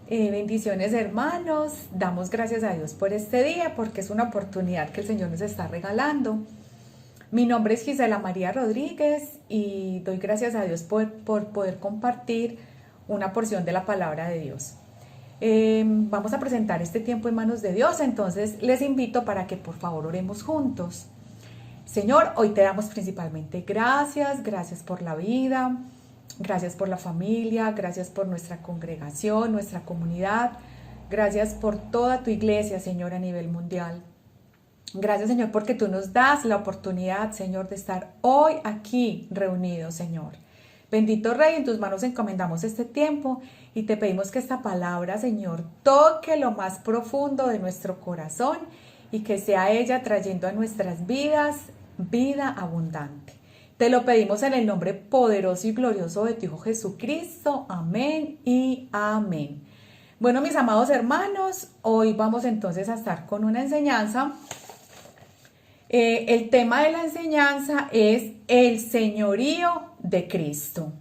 Bendiciones hermanos, damos gracias a Dios por este día porque es una oportunidad que el Señor nos está regalando. Mi nombre es Gisela María Rodríguez y doy gracias a Dios por poder compartir una porción de la palabra de Dios. Vamos a presentar este tiempo en manos de Dios, entonces les invito para que por favor oremos juntos. Señor, hoy te damos principalmente gracias por la vida. Gracias por la familia, gracias por nuestra congregación, nuestra comunidad. Gracias por toda tu iglesia, Señor, a nivel mundial. Gracias, Señor, porque tú nos das la oportunidad, Señor, de estar hoy aquí reunidos, Señor. Bendito Rey, en tus manos encomendamos este tiempo y te pedimos que esta palabra, Señor, toque lo más profundo de nuestro corazón y que sea ella trayendo a nuestras vidas vida abundante. Te lo pedimos en el nombre poderoso y glorioso de tu Hijo Jesucristo. Amén y amén. Bueno, mis amados hermanos, hoy vamos entonces a estar con una enseñanza. El tema de la enseñanza es el señorío de Cristo.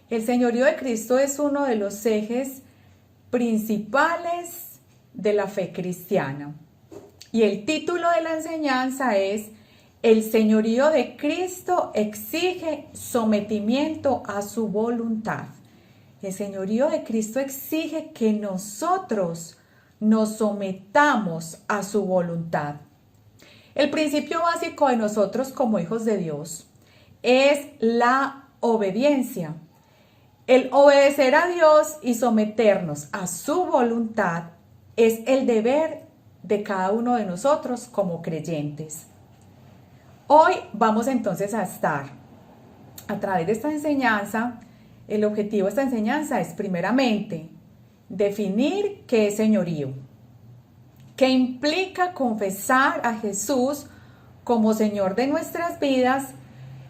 El señorío de Cristo es uno de los ejes principales de la fe cristiana. Y el título de la enseñanza es: el señorío de Cristo exige sometimiento a su voluntad. El señorío de Cristo exige que nosotros nos sometamos a su voluntad. El principio básico de nosotros como hijos de Dios es la obediencia. El obedecer a Dios y someternos a su voluntad es el deber de cada uno de nosotros como creyentes. Hoy vamos entonces a estar a través de esta enseñanza. El objetivo de esta enseñanza es primeramente definir qué es señorío, qué implica confesar a Jesús como Señor de nuestras vidas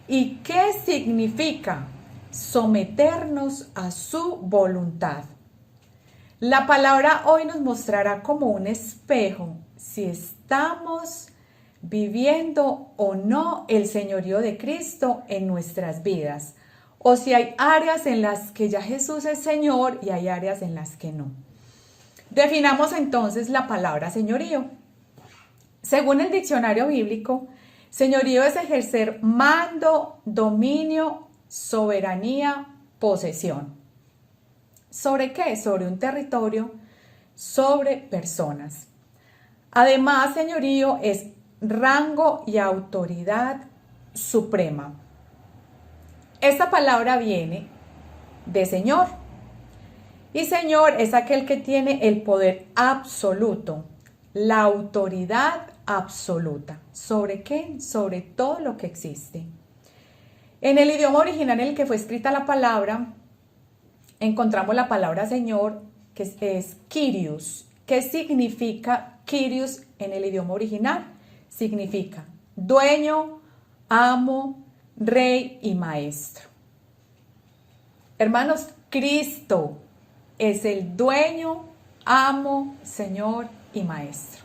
y qué significa someternos a su voluntad. La palabra hoy nos mostrará como un espejo si estamos viviendo o no el señorío de Cristo en nuestras vidas, o si hay áreas en las que ya Jesús es Señor y hay áreas en las que no. Definamos entonces la palabra señorío. Según el diccionario bíblico, señorío es ejercer mando, dominio, soberanía, posesión. ¿Sobre qué? Sobre un territorio, sobre personas. Además, señorío es rango y autoridad suprema. Esta palabra viene de Señor. Y Señor es aquel que tiene el poder absoluto, la autoridad absoluta. ¿Sobre qué? Sobre todo lo que existe. En el idioma original en el que fue escrita la palabra, encontramos la palabra Señor, que es Kyrios. ¿Qué significa Kyrios en el idioma original? Significa dueño, amo, rey y maestro. Hermanos, Cristo es el dueño, amo, Señor y maestro.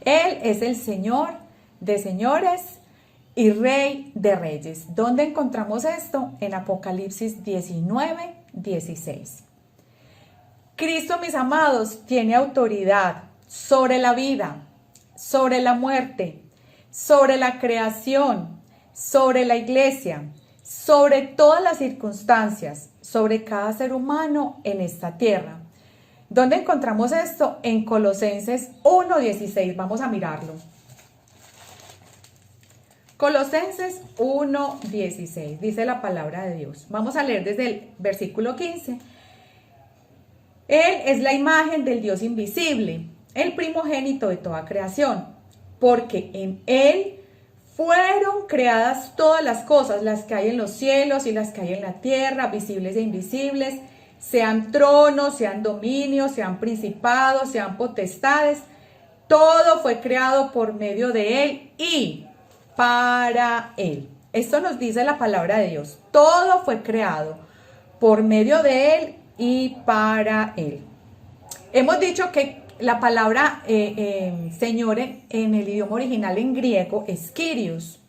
Él es el Señor de señores y Rey de reyes. ¿Dónde encontramos esto? En Apocalipsis 19, 16. Cristo, mis amados, tiene autoridad sobre la vida, sobre la muerte, sobre la creación, sobre la iglesia, sobre todas las circunstancias, sobre cada ser humano en esta tierra. ¿Dónde encontramos esto? En Colosenses 1:16. Vamos a mirarlo. Colosenses 1:16. Dice la palabra de Dios. Vamos a leer desde el versículo 15. Él es la imagen del Dios invisible, el primogénito de toda creación, porque en Él fueron creadas todas las cosas, las que hay en los cielos y las que hay en la tierra, visibles e invisibles, sean tronos, sean dominios, sean principados, sean potestades. Todo fue creado por medio de Él y para Él. Esto nos dice la palabra de Dios. Todo fue creado por medio de Él y para Él. Hemos dicho que la palabra Señor en el idioma original en griego es Kyrios.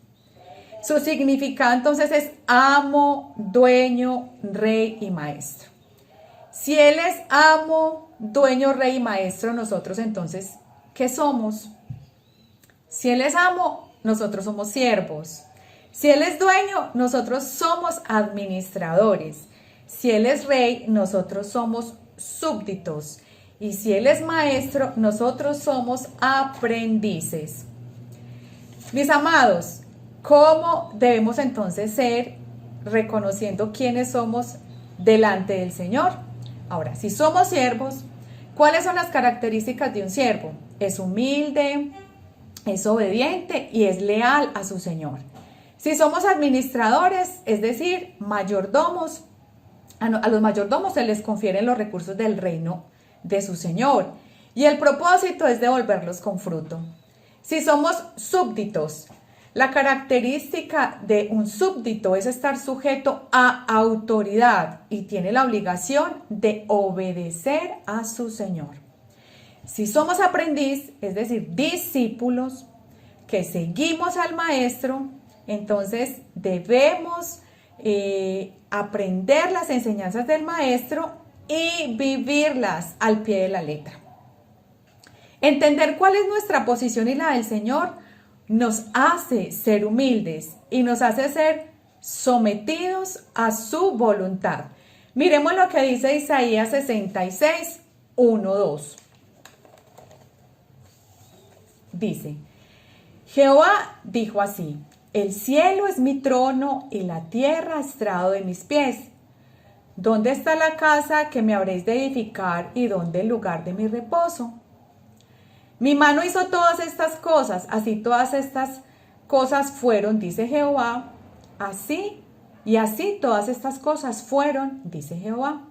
Su significado entonces es amo, dueño, rey y maestro. Si Él es amo, dueño, rey y maestro, nosotros entonces, ¿qué somos? Si Él es amo, nosotros somos siervos. Si Él es dueño, nosotros somos administradores. Si Él es rey, nosotros somos súbditos. Y si Él es maestro, nosotros somos aprendices. Mis amados, ¿cómo debemos entonces ser reconociendo quiénes somos delante del Señor? Ahora, si somos siervos, ¿cuáles son las características de un siervo? Es humilde, es obediente y es leal a su Señor. Si somos administradores, es decir, mayordomos, a los mayordomos se les confieren los recursos del reino de su Señor y el propósito es devolverlos con fruto. Si somos súbditos, la característica de un súbdito es estar sujeto a autoridad y tiene la obligación de obedecer a su Señor. Si somos aprendiz, es decir, discípulos que seguimos al maestro, entonces debemos aprender las enseñanzas del maestro y vivirlas al pie de la letra. Entender cuál es nuestra posición y la del Señor nos hace ser humildes y nos hace ser sometidos a su voluntad. Miremos lo que dice Isaías 66, 1, 2. Dice, Jehová dijo así, el cielo es mi trono y la tierra estrado de mis pies. ¿Dónde está la casa que me habréis de edificar y dónde el lugar de mi reposo? Mi mano hizo todas estas cosas, así todas estas cosas fueron, dice Jehová, así y así todas estas cosas fueron, dice Jehová.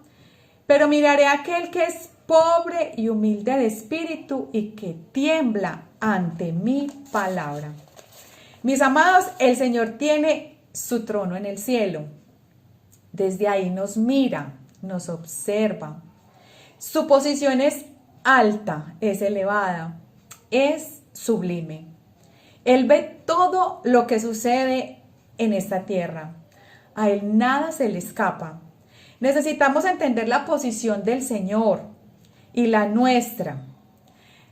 Pero miraré a aquel que es pobre y humilde de espíritu y que tiembla ante mi palabra. Mis amados, el Señor tiene su trono en el cielo. Desde ahí nos mira, nos observa. Su posición es alta, es elevada, es sublime. Él ve todo lo que sucede en esta tierra. A Él nada se le escapa. Necesitamos entender la posición del Señor y la nuestra.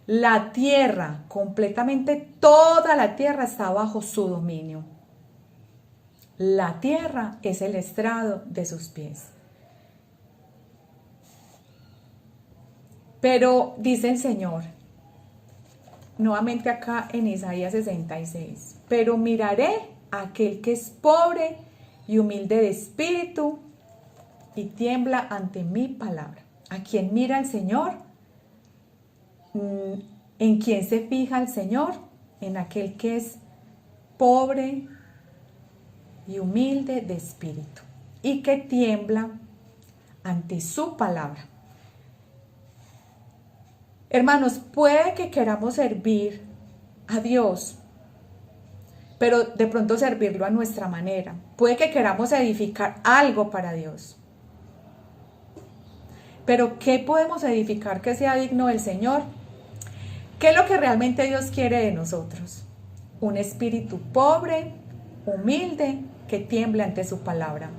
La tierra, completamente toda la tierra está bajo su dominio. La tierra es el estrado de sus pies. Pero dice el Señor, nuevamente acá en Isaías 66, pero miraré a aquel que es pobre y humilde de espíritu y tiembla ante mi palabra. ¿A quién mira el Señor? ¿En quién se fija el Señor? En aquel que es pobre y humilde de espíritu y que tiembla ante su palabra. Hermanos, puede que queramos servir a Dios, pero de pronto servirlo a nuestra manera. Puede que queramos edificar algo para Dios. Pero ¿qué podemos edificar que sea digno del Señor? ¿Qué es lo que realmente Dios quiere de nosotros? Un espíritu pobre, humilde, que tiembla ante su palabra.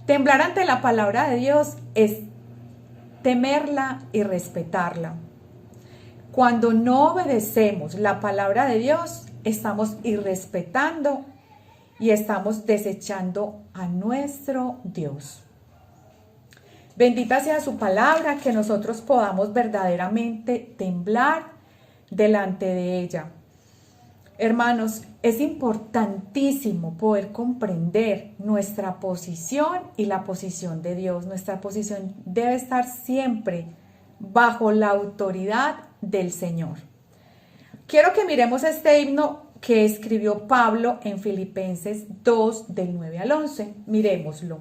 Temblar ante la palabra de Dios es temerla y respetarla. Cuando no obedecemos la palabra de Dios, estamos irrespetando y estamos desechando a nuestro Dios. Bendita sea su palabra, que nosotros podamos verdaderamente temblar delante de ella. Hermanos, es importantísimo poder comprender nuestra posición y la posición de Dios. Nuestra posición debe estar siempre bajo la autoridad del Señor. Quiero que miremos este himno que escribió Pablo en Filipenses 2, del 9 al 11. Mirémoslo.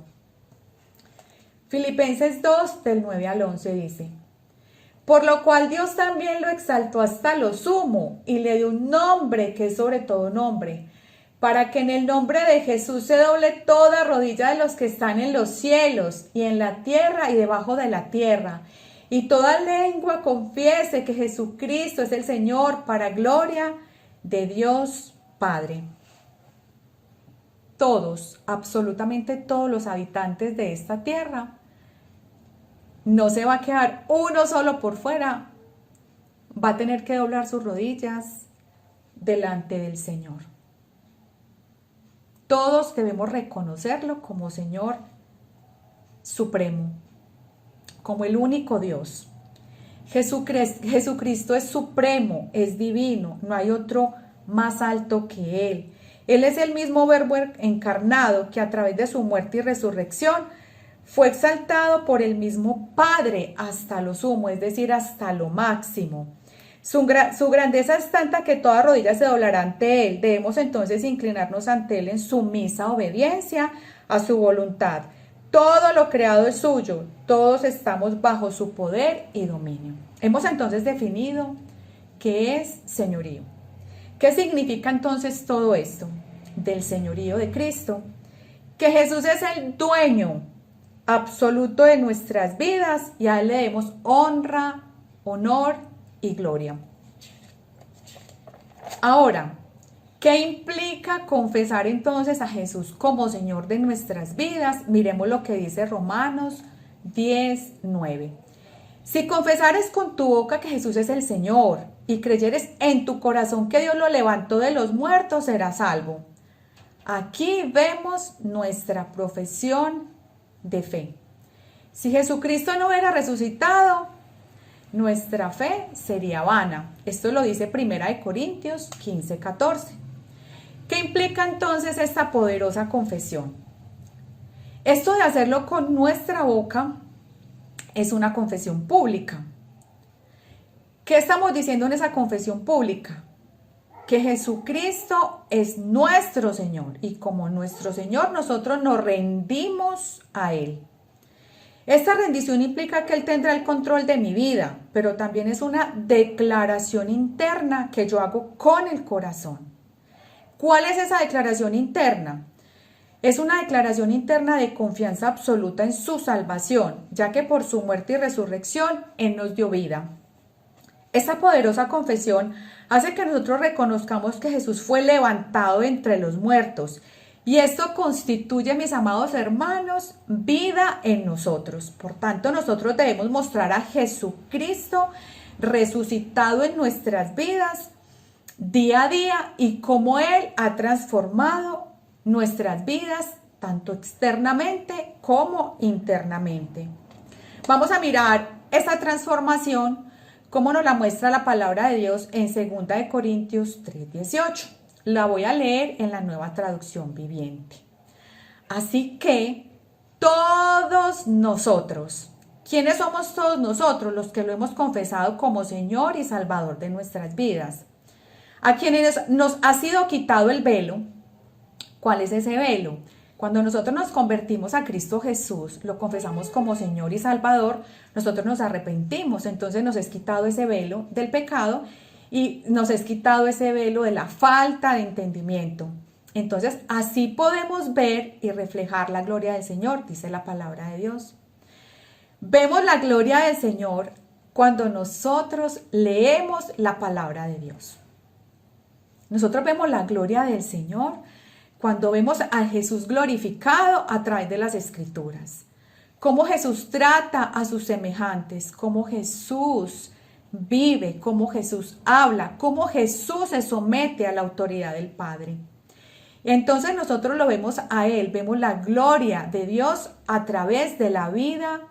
Filipenses 2, del 9 al 11 dice: por lo cual Dios también lo exaltó hasta lo sumo y le dio un nombre que es sobre todo nombre, para que en el nombre de Jesús se doble toda rodilla de los que están en los cielos y en la tierra y debajo de la tierra, y toda lengua confiese que Jesucristo es el Señor, para gloria de Dios Padre. Todos, absolutamente todos los habitantes de esta tierra no se va a quedar uno solo por fuera, va a tener que doblar sus rodillas delante del Señor. Todos debemos reconocerlo como Señor supremo, como el único Dios. Jesucristo es supremo, es divino, no hay otro más alto que Él. Él es el mismo Verbo encarnado que a través de su muerte y resurrección fue exaltado por el mismo Padre hasta lo sumo, es decir, hasta lo máximo. Su grandeza es tanta que toda rodilla se doblará ante Él. Debemos entonces inclinarnos ante Él en sumisa obediencia a su voluntad. Todo lo creado es suyo, todos estamos bajo su poder y dominio. Hemos entonces definido qué es señorío. ¿Qué significa entonces todo esto del señorío de Cristo? Que Jesús es el dueño absoluto de nuestras vidas y a Él le demos honra, honor y gloria. Ahora, ¿qué implica confesar entonces a Jesús como Señor de nuestras vidas? Miremos lo que dice Romanos 10:9. Si confesares con tu boca que Jesús es el Señor y creyeres en tu corazón que Dios lo levantó de los muertos, serás salvo. Aquí vemos nuestra profesión de fe. Si Jesucristo no hubiera resucitado, nuestra fe sería vana. Esto lo dice 1 Corintios 15:14. ¿Qué implica entonces esta poderosa confesión? Esto de hacerlo con nuestra boca es una confesión pública. ¿Qué estamos diciendo en esa confesión pública? Que Jesucristo es nuestro Señor y como nuestro Señor nosotros nos rendimos a Él. Esta rendición implica que Él tendrá el control de mi vida, pero también es una declaración interna que yo hago con el corazón. ¿Cuál es esa declaración interna? Es una declaración interna de confianza absoluta en su salvación, ya que por su muerte y resurrección Él nos dio vida. Esta poderosa confesión hace que nosotros reconozcamos que Jesús fue levantado entre los muertos. Y esto constituye, mis amados hermanos, vida en nosotros. Por tanto, nosotros debemos mostrar a Jesucristo resucitado en nuestras vidas día a día y cómo Él ha transformado nuestras vidas, tanto externamente como internamente. Vamos a mirar esa transformación, como nos la muestra la palabra de Dios en 2 Corintios 3:18. La voy a leer en la Nueva Traducción Viviente. Así que todos nosotros, ¿quiénes somos todos nosotros? Los que lo hemos confesado como Señor y Salvador de nuestras vidas. A quienes nos ha sido quitado el velo. ¿Cuál es ese velo? Cuando nosotros nos convertimos a Cristo Jesús, lo confesamos como Señor y Salvador, nosotros nos arrepentimos, entonces nos es quitado ese velo del pecado y nos es quitado ese velo de la falta de entendimiento. Entonces, así podemos ver y reflejar la gloria del Señor, dice la palabra de Dios. Vemos la gloria del Señor cuando nosotros leemos la palabra de Dios. Nosotros vemos la gloria del Señor cuando vemos a Jesús glorificado a través de las Escrituras. Cómo Jesús trata a sus semejantes, cómo Jesús vive, cómo Jesús habla, cómo Jesús se somete a la autoridad del Padre. Entonces nosotros lo vemos a Él, vemos la gloria de Dios a través de la vida,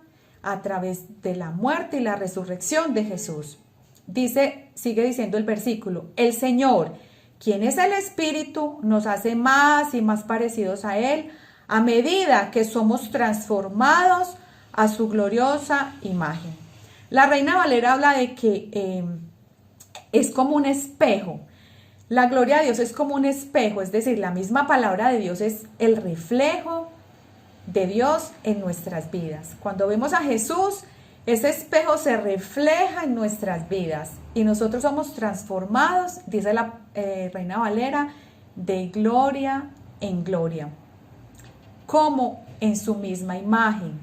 a través de la muerte y la resurrección de Jesús. Sigue diciendo el versículo, el Señor, quien es el Espíritu, nos hace más y más parecidos a Él a medida que somos transformados a su gloriosa imagen. La Reina Valera habla de que es como un espejo. La gloria de Dios es como un espejo, es decir, la misma palabra de Dios es el reflejo de Dios en nuestras vidas. Cuando vemos a Jesús, ese espejo se refleja en nuestras vidas y nosotros somos transformados, dice la Reina Valera, de gloria en gloria, como en su misma imagen.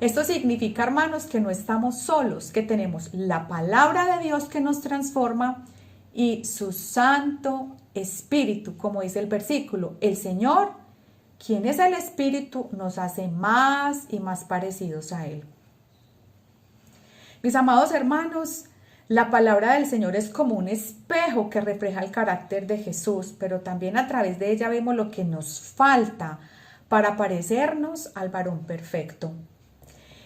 Esto significa, hermanos, que no estamos solos, que tenemos la palabra de Dios que nos transforma y su Santo Espíritu, como dice el versículo, el Señor, quien es el Espíritu, nos hace más y más parecidos a Él. Mis amados hermanos, la palabra del Señor es como un espejo que refleja el carácter de Jesús, pero también a través de ella vemos lo que nos falta para parecernos al varón perfecto.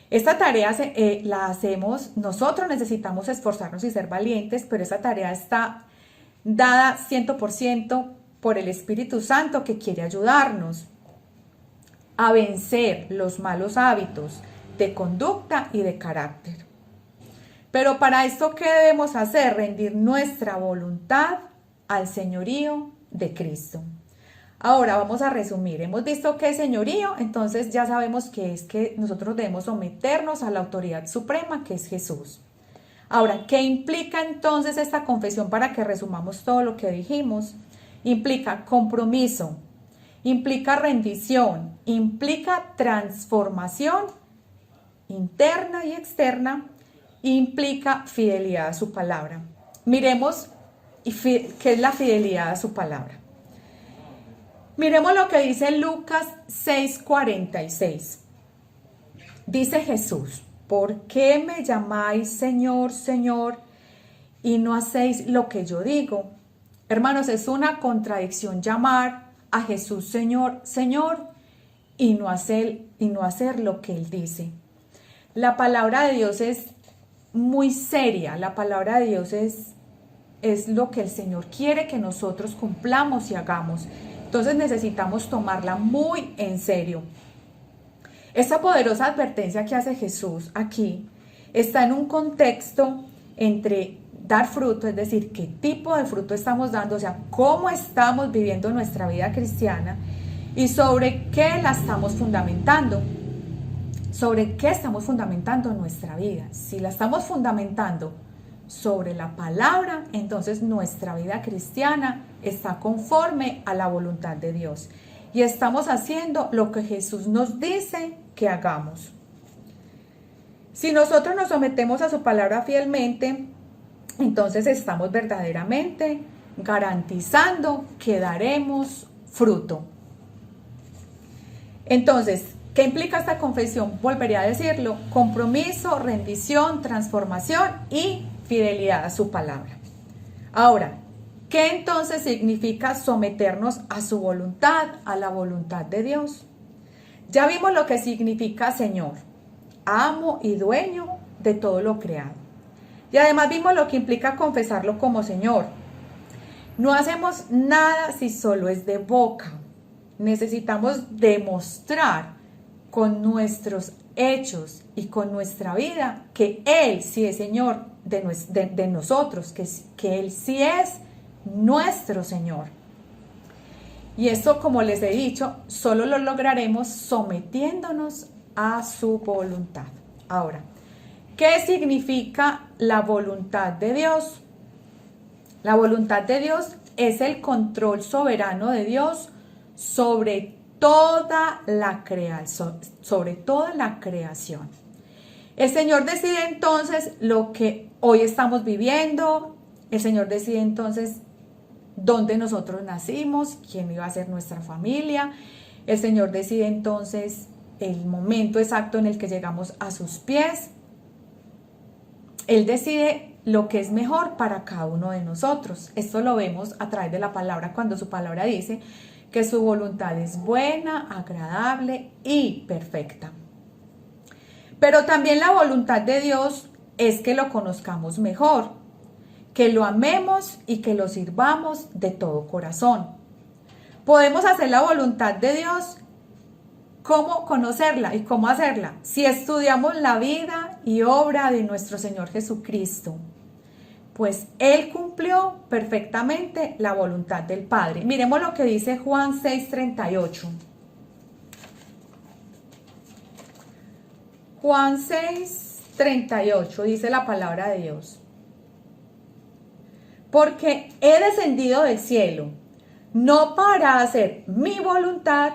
Esta tarea la hacemos, nosotros necesitamos esforzarnos y ser valientes, pero esta tarea está dada 100% por el Espíritu Santo, que quiere ayudarnos a vencer los malos hábitos de conducta y de carácter. Pero para esto, ¿qué debemos hacer? Rendir nuestra voluntad al señorío de Cristo. Ahora vamos a resumir. Hemos visto qué es señorío, entonces ya sabemos que es que nosotros debemos someternos a la autoridad suprema, que es Jesús. Ahora, ¿qué implica entonces esta confesión para que resumamos todo lo que dijimos? Implica compromiso, implica rendición, implica transformación interna y externa, implica fidelidad a su palabra. Miremos qué es la fidelidad a su palabra. Miremos lo que dice Lucas 6:46. Dice Jesús: ¿por qué me llamáis Señor, Señor, y no hacéis lo que yo digo? Hermanos, es una contradicción llamar a Jesús Señor, Señor, y no hacer lo que Él dice. La palabra de Dios es muy seria. La palabra de Dios es lo que el Señor quiere que nosotros cumplamos y hagamos. Entonces necesitamos tomarla muy en serio. Esta poderosa advertencia que hace Jesús aquí está en un contexto entre dar fruto, es decir, qué tipo de fruto estamos dando, o sea, cómo estamos viviendo nuestra vida cristiana y sobre qué la estamos fundamentando. ¿Sobre qué estamos fundamentando nuestra vida? Si la estamos fundamentando sobre la palabra, entonces nuestra vida cristiana está conforme a la voluntad de Dios y estamos haciendo lo que Jesús nos dice que hagamos. Si nosotros nos sometemos a su palabra fielmente, entonces estamos verdaderamente garantizando que daremos fruto. Entonces, ¿qué implica esta confesión? Volveré a decirlo: compromiso, rendición, transformación y fidelidad a su palabra. Ahora, ¿qué entonces significa someternos a su voluntad, a la voluntad de Dios? Ya vimos lo que significa Señor, amo y dueño de todo lo creado. Y además vimos lo que implica confesarlo como Señor. No hacemos nada si solo es de boca. Necesitamos demostrar con nuestros hechos y con nuestra vida que Él sí es Señor de nosotros, que Él sí es nuestro Señor. Y esto, como les he dicho, solo lo lograremos sometiéndonos a su voluntad. Ahora, ¿qué significa la voluntad de Dios? La voluntad de Dios es el control soberano de Dios sobre toda la creación. El Señor decide entonces lo que hoy estamos viviendo. El Señor decide entonces dónde nosotros nacimos, quién iba a ser nuestra familia. El Señor decide entonces el momento exacto en el que llegamos a sus pies. Él decide lo que es mejor para cada uno de nosotros. Esto lo vemos a través de la palabra, cuando su palabra dice que su voluntad es buena, agradable y perfecta. Pero también la voluntad de Dios es que lo conozcamos mejor, que lo amemos y que lo sirvamos de todo corazón. Podemos hacer la voluntad de Dios. ¿Cómo conocerla y cómo hacerla? Si estudiamos la vida y obra de nuestro Señor Jesucristo, pues Él cumplió perfectamente la voluntad del Padre. Miremos lo que dice Juan 6:38. Juan 6:38 dice la palabra de Dios: porque he descendido del cielo, no para hacer mi voluntad,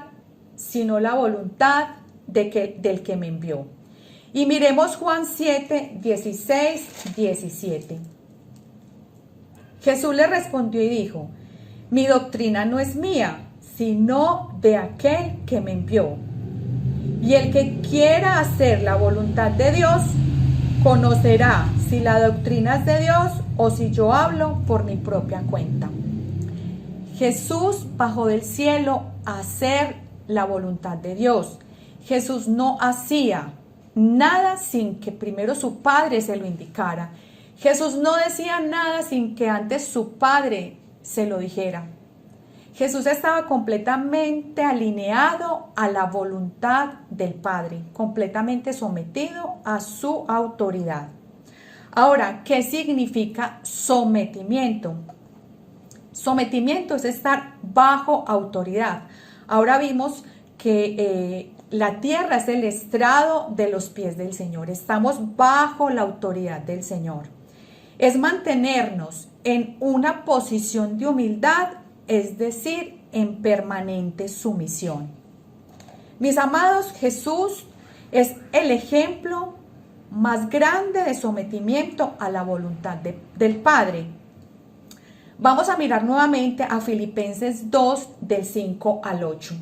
sino la voluntad del que me envió. Y miremos Juan 7:16-17. Jesús le respondió y dijo: mi doctrina no es mía, sino de aquel que me envió. Y el que quiera hacer la voluntad de Dios, conocerá si la doctrina es de Dios o si yo hablo por mi propia cuenta. Jesús bajó del cielo a hacer la voluntad de Dios. Jesús no hacía nada sin que primero su Padre se lo indicara. Jesús no decía nada sin que antes su Padre se lo dijera. Jesús estaba completamente alineado a la voluntad del Padre, completamente sometido a su autoridad. Ahora, ¿qué significa sometimiento? Sometimiento es estar bajo autoridad. Ahora vimos que la tierra es el estrado de los pies del Señor. Estamos bajo la autoridad del Señor. Es mantenernos en una posición de humildad, es decir, en permanente sumisión. Mis amados, Jesús es el ejemplo más grande de sometimiento a la voluntad del Padre. Vamos a mirar nuevamente a Filipenses 2, del 5 al 8.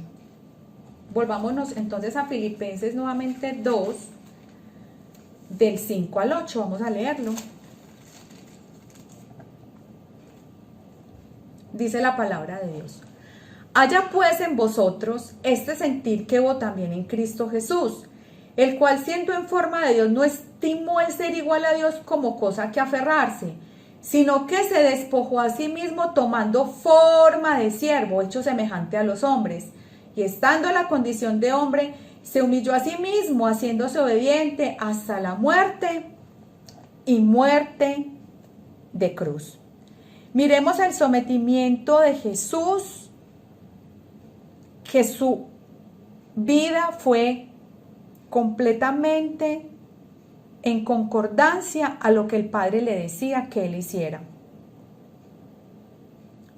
Volvámonos entonces a Filipenses nuevamente 2, del 5 al 8. Vamos a leerlo. Dice la palabra de Dios. Haya pues en vosotros este sentir que hubo también en Cristo Jesús, el cual siendo en forma de Dios no estimó el ser igual a Dios como cosa que aferrarse, sino que se despojó a sí mismo tomando forma de siervo, hecho semejante a los hombres, y estando en la condición de hombre, se humilló a sí mismo, haciéndose obediente hasta la muerte y muerte de cruz. Miremos el sometimiento de Jesús, que su vida fue completamente en concordancia a lo que el Padre le decía que él hiciera.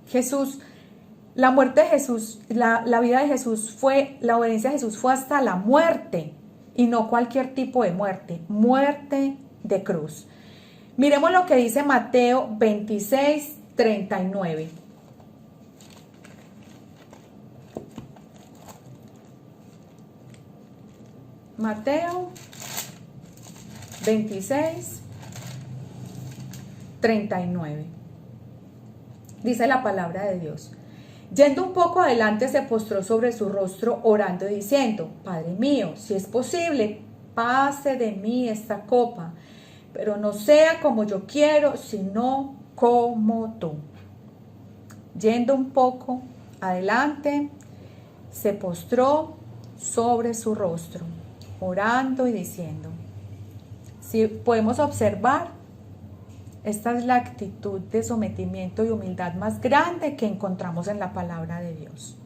Jesús, la muerte de Jesús, la vida de Jesús fue, la obediencia de Jesús fue hasta la muerte, y no cualquier tipo de muerte, muerte de cruz. Miremos lo que dice Mateo 26, 39. Mateo 26, 39. Dice la palabra de Dios. Yendo un poco adelante se postró sobre su rostro orando y diciendo, Padre mío, si es posible, pase de mí esta copa, pero no sea como yo quiero, sino como tú. Yendo un poco adelante, se postró sobre su rostro, orando y diciendo. Si podemos observar, esta es la actitud de sometimiento y humildad más grande que encontramos en la palabra de Dios.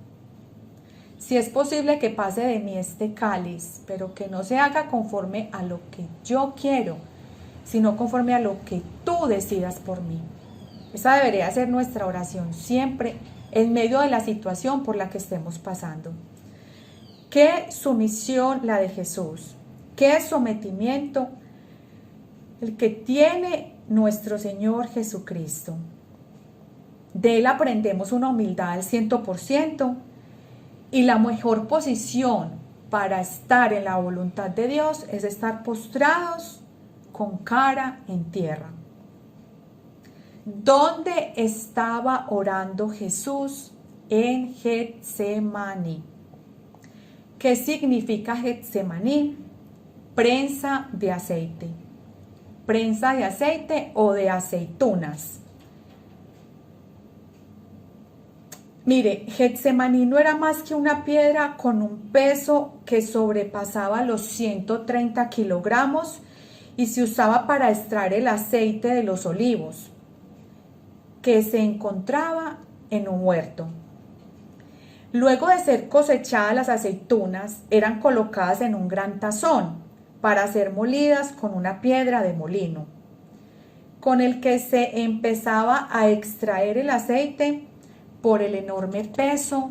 Si es posible que pase de mí este cáliz, pero que no se haga conforme a lo que yo quiero, sino conforme a lo que tú decidas por mí. Esa debería ser nuestra oración siempre en medio de la situación por la que estemos pasando. Qué sumisión la de Jesús, qué sometimiento el que tiene nuestro Señor Jesucristo. De Él aprendemos una humildad al 100%, y la mejor posición para estar en la voluntad de Dios es estar postrados con cara en tierra. ¿Dónde estaba orando Jesús? En Getsemaní. ¿Qué significa Getsemaní? Prensa de aceite. Prensa de aceite o de aceitunas. Mire, Getsemaní no era más que una piedra con un peso que sobrepasaba los 130 kilogramos y se usaba para extraer el aceite de los olivos, que se encontraba en un huerto. Luego de ser cosechadas las aceitunas, eran colocadas en un gran tazón para ser molidas con una piedra de molino, con el que se empezaba a extraer el aceite por el enorme peso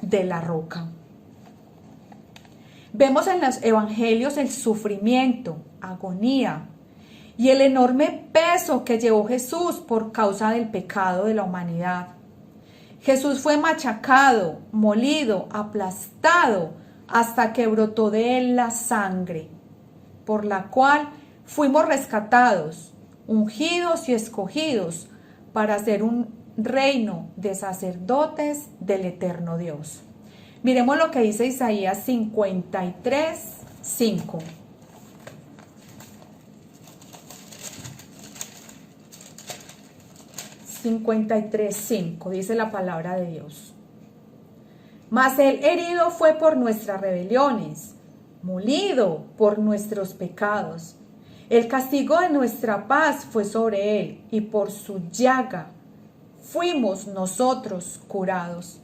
de la roca. Vemos en los evangelios el sufrimiento, agonía y el enorme peso que llevó Jesús por causa del pecado de la humanidad. Jesús fue machacado, molido, aplastado, hasta que brotó de él la sangre, por la cual Fuimos rescatados, ungidos y escogidos para ser un reino de sacerdotes del eterno Dios. Miremos lo que dice Isaías 53, 5. Dice la palabra de Dios. Mas él herido fue por nuestras rebeliones, molido por nuestros pecados. El castigo de nuestra paz fue sobre él, y por su llaga fuimos nosotros curados.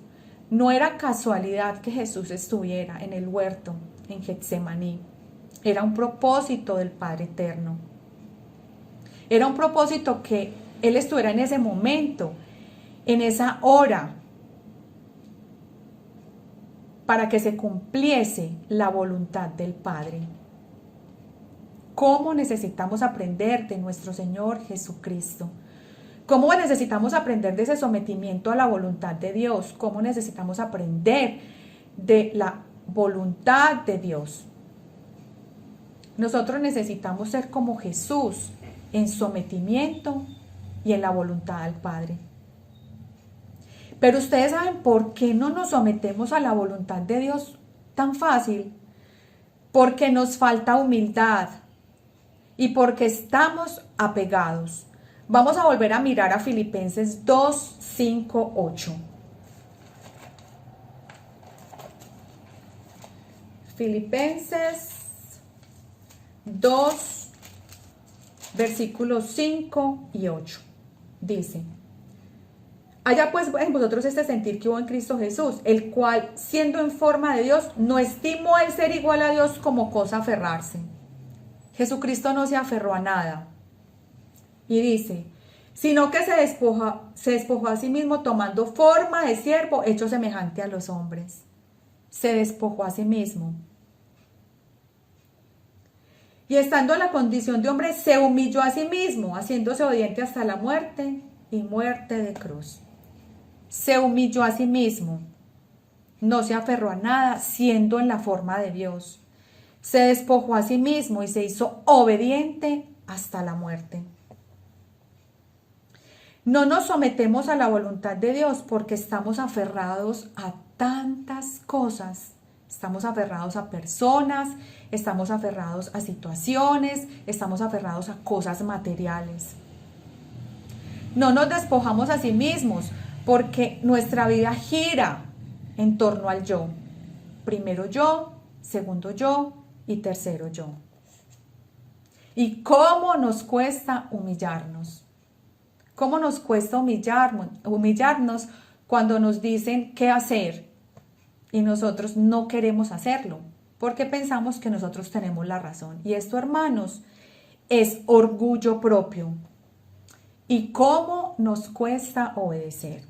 No era casualidad que Jesús estuviera en el huerto, en Getsemaní. Era un propósito del Padre Eterno. Era un propósito que Él estuviera en ese momento, en esa hora, para que se cumpliese la voluntad del Padre. ¿Cómo necesitamos aprender de nuestro Señor Jesucristo? ¿Cómo necesitamos aprender de ese sometimiento a la voluntad de Dios? ¿Cómo necesitamos aprender de la voluntad de Dios? Nosotros necesitamos ser como Jesús en sometimiento y en la voluntad del Padre. Pero ustedes saben por qué no nos sometemos a la voluntad de Dios tan fácil. Porque nos falta humildad y porque estamos apegados. Vamos a volver a mirar a Filipenses 2, 5, 8. Filipenses 2, versículos 5 y 8. Dice: haya pues en vosotros este sentir que hubo en Cristo Jesús, el cual, siendo en forma de Dios, no estimó el ser igual a Dios como cosa a aferrarse. Jesucristo no se aferró a nada. Y dice, sino que se despojó a sí mismo tomando forma de siervo, hecho semejante a los hombres. Se despojó a sí mismo. Y estando en la condición de hombre, se humilló a sí mismo, haciéndose obediente hasta la muerte y muerte de cruz. Se humilló a sí mismo. No se aferró a nada, siendo en la forma de Dios. Se despojó a sí mismo y se hizo obediente hasta la muerte. No nos sometemos a la voluntad de Dios porque estamos aferrados a tantas cosas. Estamos aferrados a personas, estamos aferrados a situaciones, estamos aferrados a cosas materiales. No nos despojamos a sí mismos porque nuestra vida gira en torno al yo. Primero yo, segundo yo y tercero yo. ¿Y cómo nos cuesta humillarnos? ¿Cómo nos cuesta humillarnos cuando nos dicen qué hacer y nosotros no queremos hacerlo? Porque pensamos que nosotros tenemos la razón. Y esto, hermanos, es orgullo propio. ¿Y cómo nos cuesta obedecer?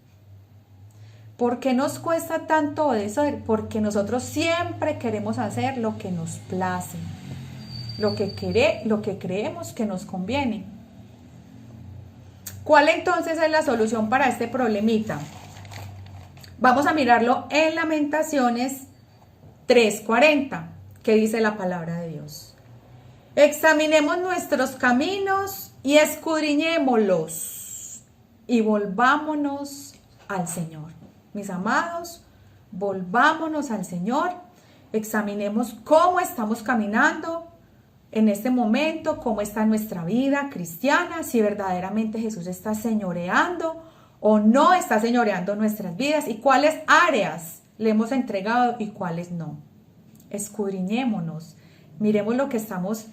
¿Por qué nos cuesta tanto obedecer? Porque nosotros siempre queremos hacer lo que nos place, lo que creemos que nos conviene. ¿Cuál entonces es la solución para este problemita? Vamos a mirarlo en Lamentaciones 3:40, que dice la palabra de Dios. Examinemos nuestros caminos y escudriñémoslos y volvámonos al Señor. Mis amados, volvámonos al Señor, examinemos cómo estamos caminando en este momento, cómo está nuestra vida cristiana, si verdaderamente Jesús está señoreando o no está señoreando nuestras vidas y cuáles áreas le hemos entregado y cuáles no. Escudriñémonos, miremos lo que estamos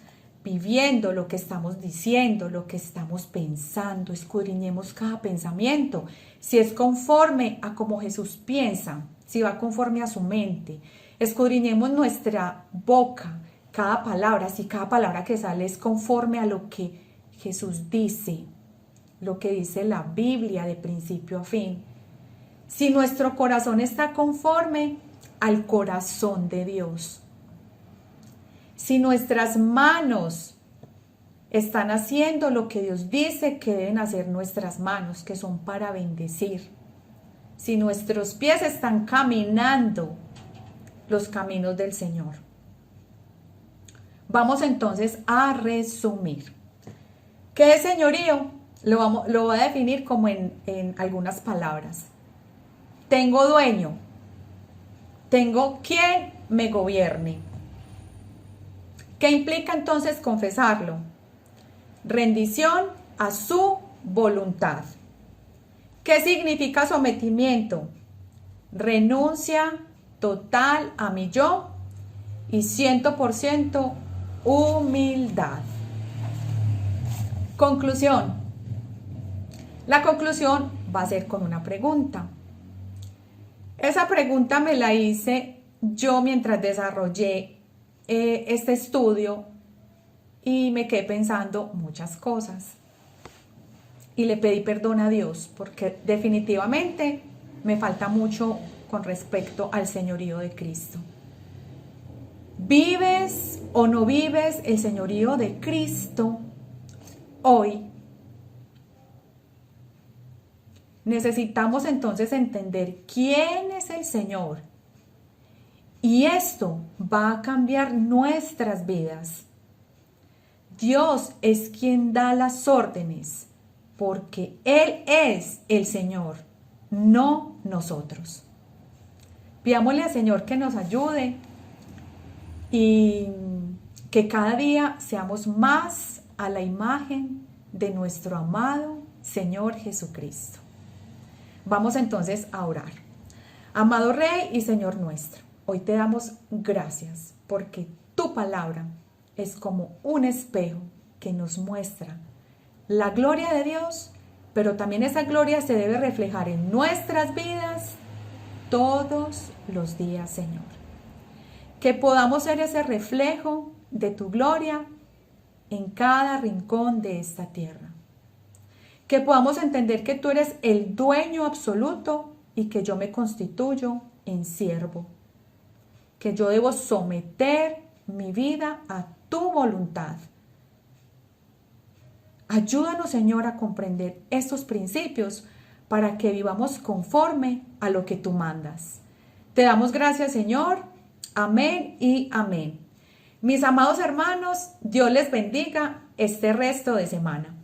viviendo, lo que estamos diciendo, lo que estamos pensando, escudriñemos cada pensamiento, si es conforme a como Jesús piensa, si va conforme a su mente, escudriñemos nuestra boca, cada palabra, si cada palabra que sale es conforme a lo que Jesús dice, lo que dice la Biblia de principio a fin, si nuestro corazón está conforme al corazón de Dios, si nuestras manos están haciendo lo que Dios dice que deben hacer nuestras manos, que son para bendecir, si nuestros pies están caminando los caminos del Señor. Vamos entonces a resumir. ¿Qué es señorío? Lo voy a definir como en algunas palabras. Tengo dueño. Tengo quien me gobierne. ¿Qué implica entonces confesarlo? Rendición a su voluntad. ¿Qué significa sometimiento? Renuncia total a mi yo y 100% humildad. Conclusión. La conclusión va a ser con una pregunta. Esa pregunta me la hice yo mientras desarrollé este estudio y me quedé pensando muchas cosas. Y le pedí perdón a Dios porque definitivamente me falta mucho con respecto al señorío de Cristo. ¿Vives o no vives el señorío de Cristo hoy? Necesitamos entonces entender quién es el Señor. Y esto va a cambiar nuestras vidas. Dios es quien da las órdenes, porque Él es el Señor, no nosotros. Pidámosle al Señor que nos ayude y que cada día seamos más a la imagen de nuestro amado Señor Jesucristo. Vamos entonces a orar. Amado Rey y Señor nuestro, hoy te damos gracias porque tu palabra es como un espejo que nos muestra la gloria de Dios, pero también esa gloria se debe reflejar en nuestras vidas todos los días, Señor. Que podamos ser ese reflejo de tu gloria en cada rincón de esta tierra. Que podamos entender que tú eres el dueño absoluto y que yo me constituyo en siervo. Que yo debo someter mi vida a tu voluntad. Ayúdanos, Señor, a comprender estos principios para que vivamos conforme a lo que tú mandas. Te damos gracias, Señor. Amén y amén. Mis amados hermanos, Dios les bendiga este resto de semana.